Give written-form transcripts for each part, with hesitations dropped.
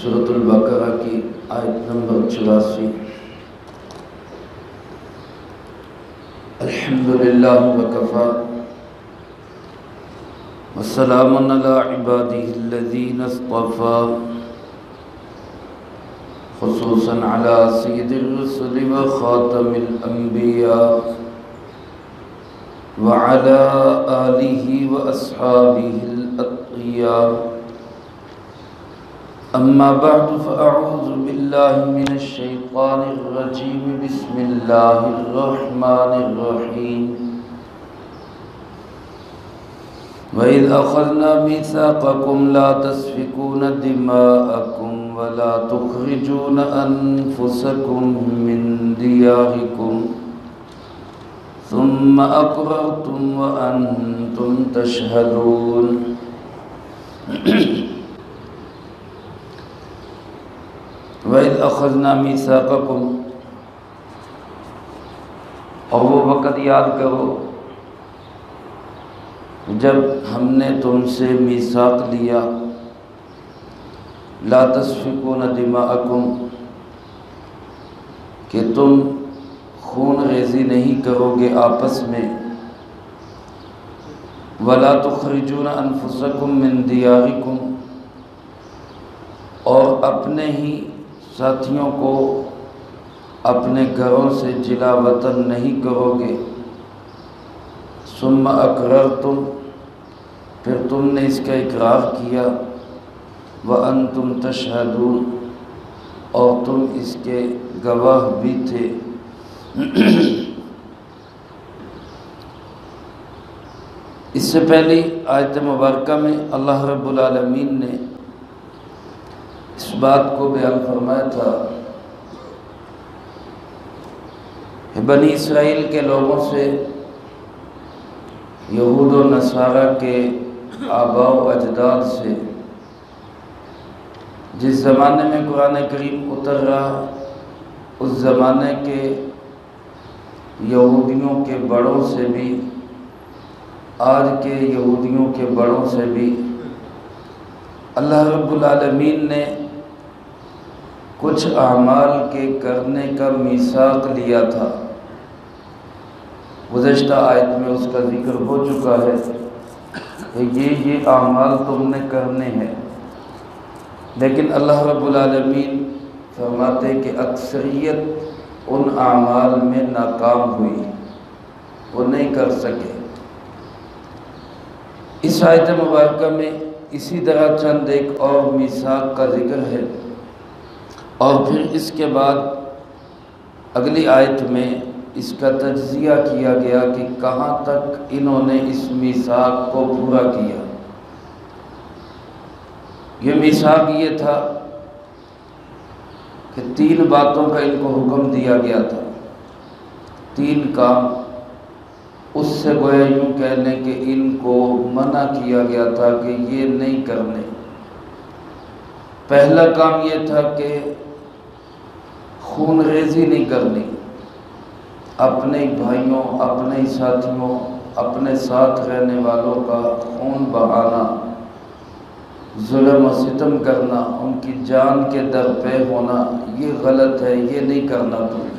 سورۃ البقرہ کی آیت نمبر 84۔ الحمدللہ وکفی وسلام علی عبادہ الذین اصطفی، خصوصاً علی سید الرسل وخاتم الانبیاء وعلی آلہ واصحابہ الاتقیاء۔ اما بعد فاعوذ باللہ من الشیطان الرجیم، بسم اللہ الرحمن الرحیم۔ وَإِذْ أَخَذْنَا مِيثَاقَكُمْ لَا تَسْفِكُونَ دِمَاءَكُمْ وَلَا تُخْرِجُونَ أَنفُسَكُمْ مِنْ دِيَارِكُمْ ثُمَّ أَقْرَرْتُمْ وَأَنْتُمْ تَشْهَدُونَ۔ وَإِذْ أَخَذْنَا مِيثَاقَكُمْ، اور وہ وقت یاد کرو جب ہم نے تم سے میثاق لیا، لا تسفکون دماءکم، کہ تم خون ریزی نہیں کرو گے آپس میں، ولا تخرجون انفسکم من دیارکم، اور اپنے ہی ساتھیوں کو اپنے گھروں سے جلا وطن نہیں کرو گے، ثم اقررتم، پھر تم نے اس کا اقرار کیا، وانتم تشہدون، اور تم اس کے گواہ بھی تھے۔ اس سے پہلی آیت مبارکہ میں اللہ رب العالمین نے اس بات کو بیان فرمایا تھا کہ بنی اسرائیل کے لوگوں سے، یہود و نصارہ کے آباء و اجداد سے، جس زمانے میں قرآن کریم اتر رہا، اس زمانے کے یہودیوں کے بڑوں سے بھی، آج کے یہودیوں کے بڑوں سے بھی اللہ رب العالمین نے کچھ اعمال کے کرنے کا میثاق لیا تھا۔ گزشتہ آیت میں اس کا ذکر ہو چکا ہے کہ یہ اعمال تم نے کرنے ہیں، لیکن اللہ رب العالمین فرماتے کہ اکثریت ان اعمال میں ناکام ہوئی، وہ نہیں کر سکے۔ اس آیت مبارکہ میں اسی طرح چند ایک اور میثاق کا ذکر ہے، اور پھر اس کے بعد اگلی آیت میں اس کا تجزیہ کیا گیا کہ کہاں تک انہوں نے اس میثاق کو پورا کیا۔ یہ میثاق یہ تھا کہ 3 باتوں کا ان کو حکم دیا گیا تھا، 3 کام، اس سے گویا یوں کہہ لیں کہ ان کو منع کیا گیا تھا کہ یہ نہیں کرنے۔ پہلا کام یہ تھا کہ خون ریزی نہیں کرنی، اپنے بھائیوں، اپنے ساتھیوں، اپنے ساتھ رہنے والوں کا خون بہانا، ظلم و ستم کرنا، ان کی جان کے درپے ہونا، یہ غلط ہے، یہ نہیں کرنا تم نے۔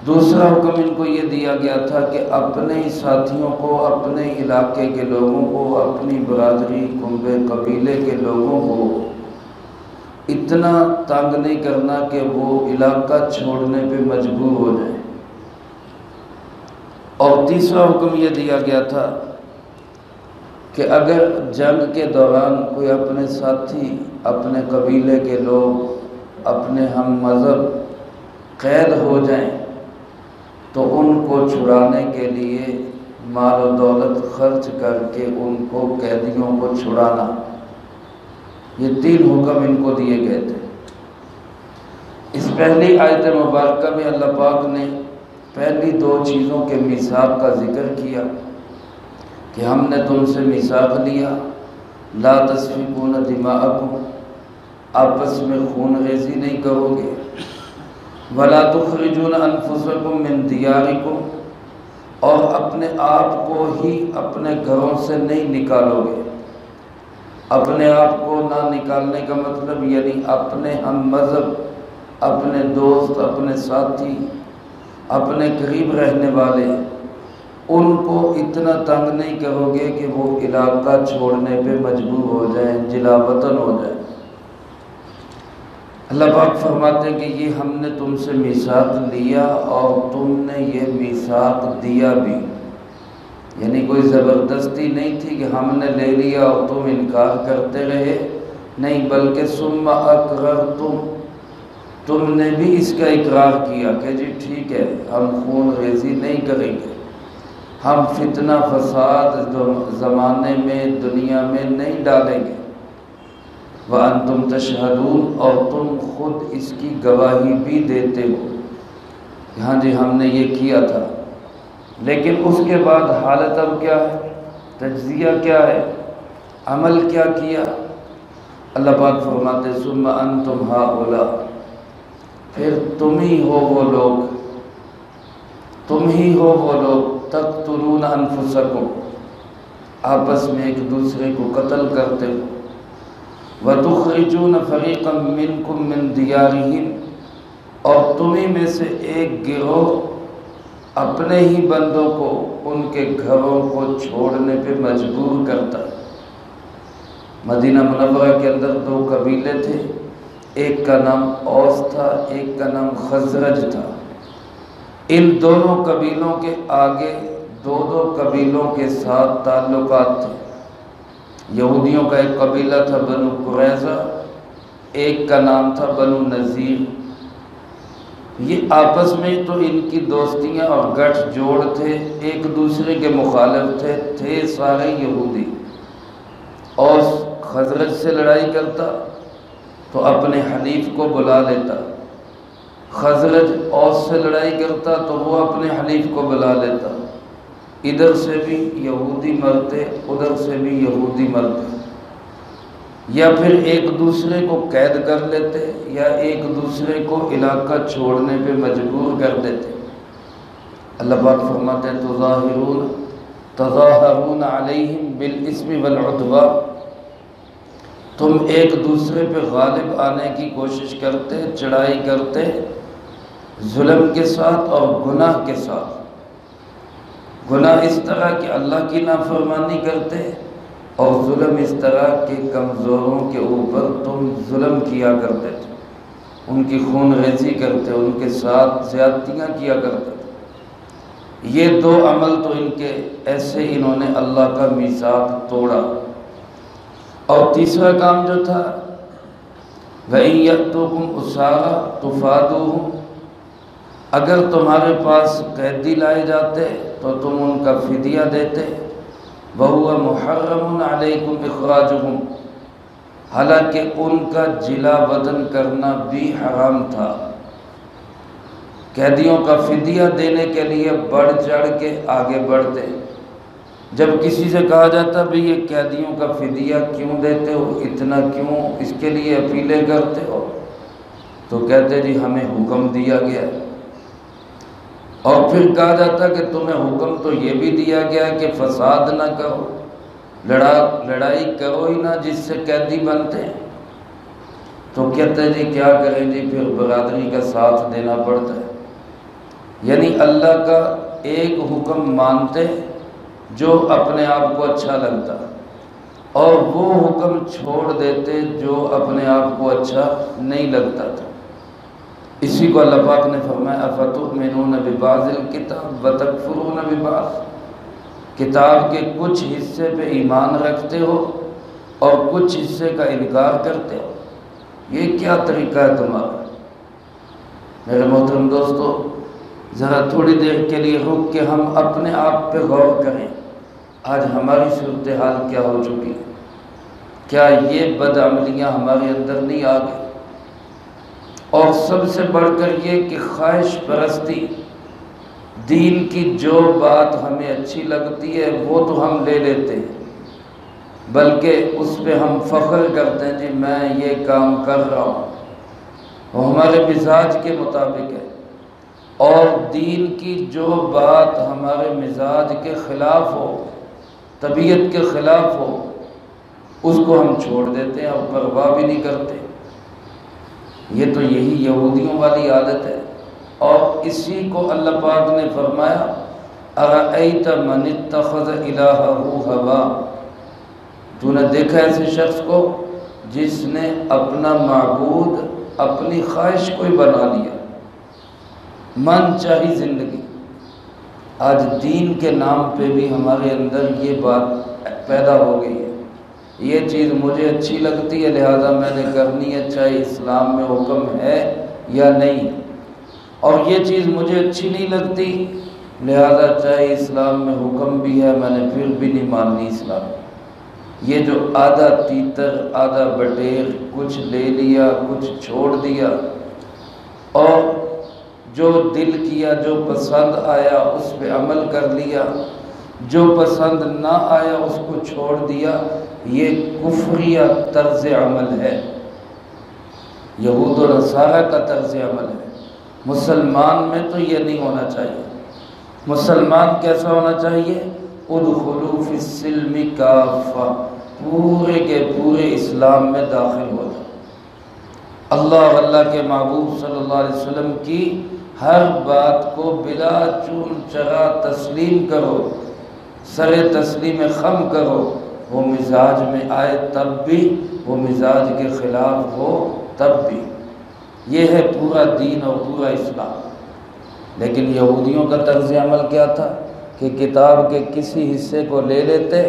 دوسرا حکم ان کو یہ دیا گیا تھا کہ اپنے ساتھیوں کو، اپنے علاقے کے لوگوں کو، اپنی برادری، کنبے، قبیلے کے لوگوں کو اتنا تنگ نہیں کرنا کہ وہ علاقہ چھوڑنے پہ مجبور ہو جائیں۔ اور تیسرا حکم یہ دیا گیا تھا کہ اگر جنگ کے دوران کوئی اپنے ساتھی، اپنے قبیلے کے لوگ، اپنے ہم مذہب قید ہو جائیں تو ان کو چھڑانے کے لیے مال و دولت خرچ کر کے ان کو، قیدیوں کو چھڑانا، یہ 3 حکم ان کو دیے گئے تھے۔ اس پہلی آیت مبارکہ میں اللہ پاک نے پہلی 2 چیزوں کے میثاق کا ذکر کیا کہ ہم نے تم سے میثاق لیا، لا تسفکون دماءکم، آپس میں خون ریزی نہیں کرو گے، ولا تخرجون انفسکم من دیارکم، اور اپنے آپ کو ہی اپنے گھروں سے نہیں نکالو گے، اپنے آپ کو نہ نکالنے کا مطلب یعنی اپنے ہم مذہب، اپنے دوست، اپنے ساتھی، اپنے قریب رہنے والے، ان کو اتنا تنگ نہیں کرو گے کہ وہ علاقہ چھوڑنے پہ مجبور ہو جائیں، جلا وطن ہو جائیں۔ اللہ پاک فرماتے ہیں کہ یہ ہم نے تم سے میثاق لیا اور تم نے یہ میثاق دیا بھی، یعنی کوئی زبردستی نہیں تھی کہ ہم نے لے لیا اور تم انکار کرتے رہے، نہیں، بلکہ ثم اقررتم، تم نے بھی اس کا اقرار کیا کہ جی ٹھیک ہے، ہم خون ریزی نہیں کریں گے، ہم فتنہ فساد زمانے میں دنیا میں نہیں ڈالیں گے۔ وَأَنْتُمْ تَشْهَدُونَ، اور تم خود اس کی گواہی بھی دیتے ہو کہ ہاں جی ہم نے یہ کیا تھا۔ لیکن اس کے بعد حالت اب کیا ہے، تجزیہ کیا ہے، عمل کیا کیا؟ اللہ پاک فرماتے ثم انتم ہؤلاء، پھر تم ہی ہو وہ لوگ، تم ہی ہو وہ لوگ تقتلون انفسکم، آپس میں ایک دوسرے کو قتل کرتے ہو، وتخرجون فریقا منکم من دیارہم، اور تمہیں میں سے ایک گروہ اپنے ہی بندوں کو ان کے گھروں کو چھوڑنے پہ مجبور کرتا ہے۔ مدینہ منورہ کے اندر دو قبیلے تھے، ایک کا نام اوس تھا، ایک کا نام خزرج تھا۔ ان دونوں قبیلوں کے آگے دو دو قبیلوں کے ساتھ تعلقات تھے۔ یہودیوں کا ایک قبیلہ تھا بنو قریظہ، ایک کا نام تھا بنو نذیر۔ یہ آپس میں تو ان کی دوستیاں اور گٹھ جوڑ تھے، ایک دوسرے کے مخالف تھے سارے یہودی۔ اوس خزرج سے لڑائی کرتا تو اپنے حلیف کو بلا لیتا، خزرج اوس سے لڑائی کرتا تو وہ اپنے حلیف کو بلا لیتا، ادھر سے بھی یہودی مرتے، ادھر سے بھی یہودی مرتے، یا پھر ایک دوسرے کو قید کر لیتے یا ایک دوسرے کو علاقہ چھوڑنے پہ مجبور کر دیتے۔ اللہ پاک فرماتے ہیں تظاہرون علیہم بالاسم والعدوان، تم ایک دوسرے پہ غالب آنے کی کوشش کرتے، چڑھائی کرتے، ظلم کے ساتھ اور گناہ کے ساتھ۔ گناہ اس طرح کہ اللہ کی نافرمانی کرتے، اور ظلم اس طرح کہ کمزوروں کے اوپر تم ظلم کیا کرتے تھے، ان کی خون ریزی کرتے، ان کے ساتھ زیادتیاں کیا کرتے تھے۔ یہ دو عمل تو ان کے ایسے انہوں نے اللہ کا میثاق توڑا۔ اور تیسرا کام جو تھا وَإِن يَأْتُوكُمْ أُسَارَىٰ تُفَادُوهُمْ، اگر تمہارے پاس قیدی لائے جاتے تو تم ان کا فدیہ دیتے، وَهُوَ مُحَرَّمٌ عَلَيْكُمْ إِخْرَاجُهُمْ، حالانکہ ان کا جلا وطن کرنا بھی حرام تھا۔ قیدیوں کا فدیہ دینے کے لیے بڑھ چڑھ کے آگے بڑھتے، جب کسی سے کہا جاتا بھی یہ قیدیوں کا فدیہ کیوں دیتے ہو، اتنا کیوں اس کے لیے اپیلیں کرتے ہو، تو کہتے جی ہمیں حکم دیا گیا۔ اور پھر کہا جاتا کہ تمہیں حکم تو یہ بھی دیا گیا کہ فساد نہ کرو، لڑائی کرو ہی نہ جس سے قیدی بنتے ہیں، تو کہتے جی کیا کریں جی، پھر برادری کا ساتھ دینا پڑتا ہے۔ یعنی اللہ کا ایک حکم مانتے جو اپنے آپ کو اچھا لگتا، اور وہ حکم چھوڑ دیتے جو اپنے آپ کو اچھا نہیں لگتا تھا۔ اسی کو اللہ پاک نے فرمایا افتؤمنون ببعض الکتاب وتکفرون ببعض، کتاب کے کچھ حصے پہ ایمان رکھتے ہو اور کچھ حصے کا انکار کرتے ہو، یہ کیا طریقہ ہے تمہارا؟ میرے محترم دوستو، ذرا تھوڑی دیر کے لیے رک کے ہم اپنے آپ پہ غور کریں، آج ہماری صورتحال کیا ہو چکی ہے؟ کیا یہ بدعملیاں ہمارے اندر نہیں آ گئی؟ اور سب سے بڑھ کر یہ کہ خواہش پرستی، دین کی جو بات ہمیں اچھی لگتی ہے وہ تو ہم لے لیتے ہیں، بلکہ اس پہ ہم فخر کرتے ہیں جی میں یہ کام کر رہا ہوں، وہ ہمارے مزاج کے مطابق ہے۔ اور دین کی جو بات ہمارے مزاج کے خلاف ہو، طبیعت کے خلاف ہو، اس کو ہم چھوڑ دیتے ہیں اور پرواہ بھی نہیں کرتے۔ یہ تو یہی یہودیوں والی عادت ہے، اور اسی کو اللہ پاک نے فرمایا اَرَأَيْتَ مَنِ اتَّخَذَ إِلَٰهَهُ هَوَاهُ، تو نے دیکھا ایسے شخص کو جس نے اپنا معبود اپنی خواہش کو ہی بنا لیا، من چاہی زندگی۔ آج دین کے نام پہ بھی ہمارے اندر یہ بات پیدا ہو گئی ہے، یہ چیز مجھے اچھی لگتی ہے لہذا میں نے کرنی ہے، چاہے اسلام میں حکم ہے یا نہیں، اور یہ چیز مجھے اچھی نہیں لگتی لہذا چاہے اسلام میں حکم بھی ہے میں نے پھر بھی نہیں ماننی اسلام۔ یہ جو آدھا تیتر آدھا بٹیر، کچھ لے لیا کچھ چھوڑ دیا، اور جو دل کیا جو پسند آیا اس پہ عمل کر لیا، جو پسند نہ آیا اس کو چھوڑ دیا، یہ کفریہ طرز عمل ہے، یہود و نصارہ کا طرز عمل ہے۔ مسلمان میں تو یہ نہیں ہونا چاہیے۔ مسلمان کیسا ہونا چاہیے؟ ادخلوا فی السلم کافہ، پورے کے پورے اسلام میں داخل ہو جائے، اللہ اور اللہ کے محبوب صلی اللہ علیہ وسلم کی ہر بات کو بلا چون چرا تسلیم کرو، سر تسلیم خم کرو، وہ مزاج میں آئے تب بھی، وہ مزاج کے خلاف ہو تب بھی۔ یہ ہے پورا دین اور پورا اسلام۔ لیکن یہودیوں کا طرز عمل کیا تھا کہ کتاب کے کسی حصے کو لے لیتے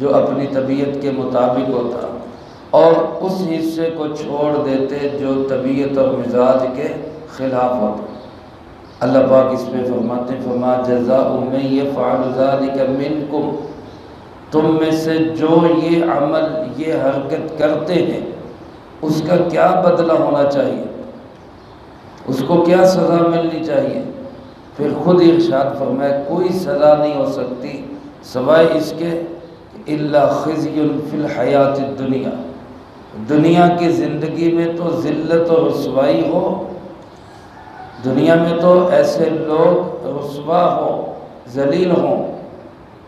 جو اپنی طبیعت کے مطابق ہوتا، اور اس حصے کو چھوڑ دیتے جو طبیعت اور مزاج کے خلاف ہوتا۔ اللہ پاک اس پہ فرماتے ہیں فما جزاء من یفعل ذلک منکم، تم میں سے جو یہ عمل یہ حرکت کرتے ہیں اس کا کیا بدلہ ہونا چاہیے، اس کو کیا سزا ملنی چاہیے؟ پھر خود ارشاد فرمایا کوئی سزا نہیں ہو سکتی سوائے اس کے الا خزی فی الحیات الدنیا، دنیا کی زندگی میں تو ذلت و رسوائی ہو، دنیا میں تو ایسے لوگ رسوا ہوں ذلیل ہوں۔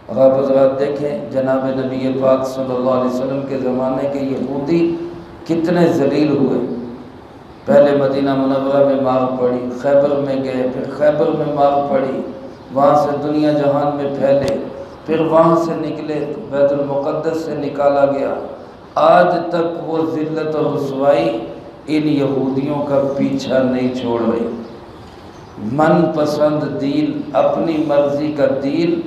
اور آپ حضرات دیکھیں جناب نبی پاک صلی اللہ علیہ وسلم کے زمانے کے یہودی کتنے ذلیل ہوئے۔ پہلے مدینہ منورہ میں مار پڑی، خیبر میں گئے، پھر خیبر میں مار پڑی، وہاں سے دنیا جہان میں پھیلے، پھر وہاں سے نکلے تو بیت المقدس سے نکالا گیا، آج تک وہ ذلت و رسوائی ان یہودیوں کا پیچھا نہیں چھوڑ رہی۔ من پسند دین، اپنی مرضی کا دین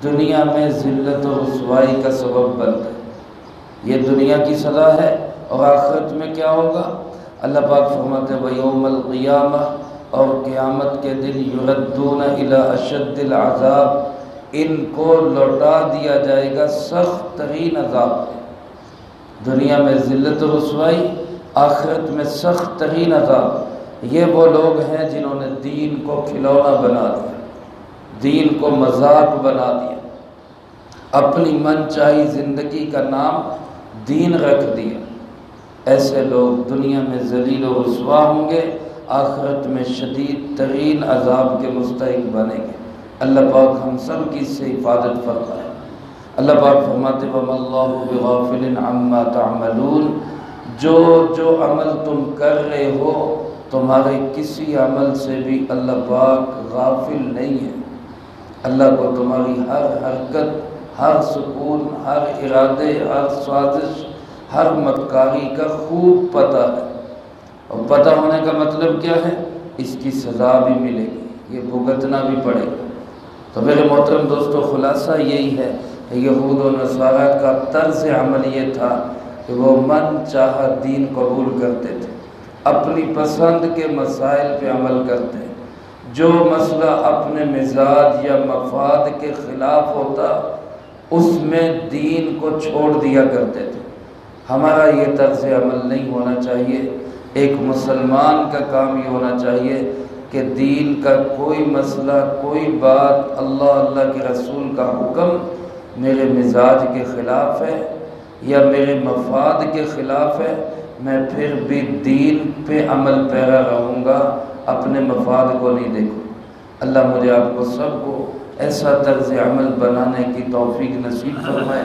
دنیا میں ذلت و رسوائی کا سبب بنتا ہے۔ یہ دنیا کی سزا ہے، اور آخرت میں کیا ہوگا؟ اللہ پاک فرماتے ہیں وَيَوْمَ الْقِيَامَةِ، اور قیامت کے دن يُرَدُّونَ إِلَىٰ أَشَدِّ الْعَذَابِ، ان کو لوٹا دیا جائے گا سخت ترین عذاب پہ۔ دنیا میں ذلت و رسوائی، آخرت میں سخت ترین عذاب۔ یہ وہ لوگ ہیں جنہوں نے دین کو کھلونا بنا دیا، دین کو مذاق بنا دیا، اپنی من چاہی زندگی کا نام دین رکھ دیا۔ ایسے لوگ دنیا میں ذلیل و رسوا ہوں گے، آخرت میں شدید ترین عذاب کے مستحق بنیں گے۔ اللہ پاک ہم سب کی اس سے حفاظت فرمائے۔ اللہ پاک فرماتے وَمَا اللَّهُ بِغَافِلٍ عَمَّا تَعْمَلُونَ، جو عمل تم کر رہے ہو تمہارے کسی عمل سے بھی اللہ پاک غافل نہیں ہے۔ اللہ کو تمہاری ہر حرکت، ہر سکون، ہر ارادے، ہر سازش، ہر مکاری کا خوب پتہ ہے، اور پتہ ہونے کا مطلب کیا ہے؟ اس کی سزا بھی ملے گی، یہ بھگتنا بھی پڑے گا۔ تو میرے محترم دوستو، خلاصہ یہی ہے کہ یہود و نصارہ کا طرز عمل یہ تھا کہ وہ من چاہا دین قبول کرتے تھے، اپنی پسند کے مسائل پہ عمل کرتے، جو مسئلہ اپنے مزاج یا مفاد کے خلاف ہوتا اس میں دین کو چھوڑ دیا کرتے تھے۔ ہمارا یہ طرز عمل نہیں ہونا چاہیے۔ ایک مسلمان کا کام یہ ہونا چاہیے کہ دین کا کوئی مسئلہ، کوئی بات، اللہ کے رسول کا حکم میرے مزاج کے خلاف ہے یا میرے مفاد کے خلاف ہے، میں پھر بھی دین پہ عمل پیرا رہوں گا، اپنے مفاد کو نہیں دیکھوں۔ اللہ مجھے آپ کو سب کو ایسا طرز عمل بنانے کی توفیق نصیب فرمائے،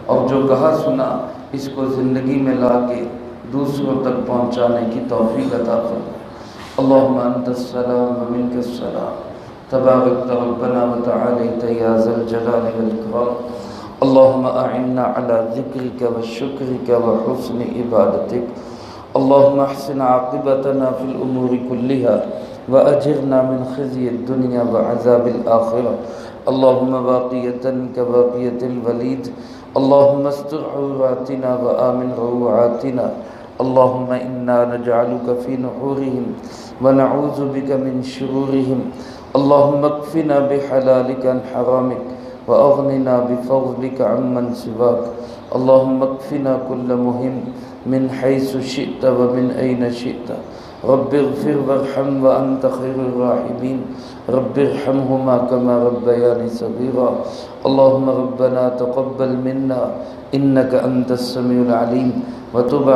اور جو کہا سنا اس کو زندگی میں لا کے دوسروں تک پہنچانے کی توفیق عطا فرما۔ اللہم انت السلام و منک السلام، تبارکت ربنا و تعالیت یا ذا الجلال والاکرام۔ اللہم اعنا علی ذکرک و شکرک و حسن عبادتک۔ اللہم احسن عاقبتنا فی الامور کلہا وأجرنا من خزي الدنيا وعذاب الآخرة۔ اللهم باقية كباقية الوليد، اللهم استر عوراتنا وآمن روعاتنا، اللهم إنا نجعلك في نحورهم ونعوذ بك من شرورهم، اللهم اكفنا بحلالك عن حرامك وأغننا بفضلك عمن سواك، اللهم اكفنا كل مهم من حيث شئت ومن أين شئت، رب اغفر وارحم وأنت خير الراحمين، رب ارحمهما كما ربياني صغيرا، اللهم ربنا تقبل منا إنك أنت السميع العليم وتب